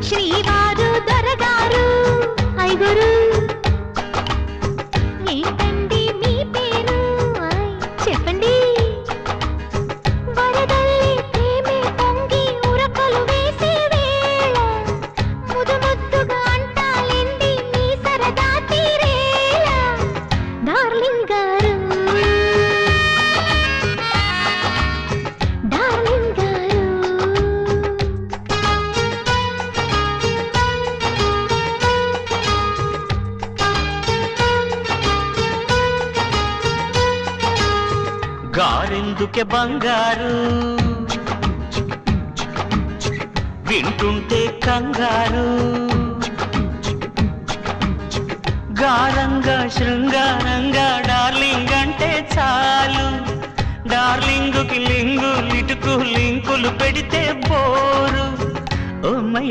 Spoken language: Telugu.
శ్రీవారు దొరగారు ఐగురు ఏంటండి మీ పేరు చెప్పండి వరదల్లి ప్రేమే పొంగి ఉరకలు వేసే వేళ ముదు ముద్దుగా అంటాలేండి మీ సరదా తీరేలా డార్లింగ్ గారు డార్లింగ్ గారు గారెందుకే బంగారు వింటుంటే కంగారు గారంగా శృంగారంగా డార్లింగ్ అంటే చాలు డార్లింగుకి లింగు లిటుకు లింకులు పెడితే బోరు ఓ మై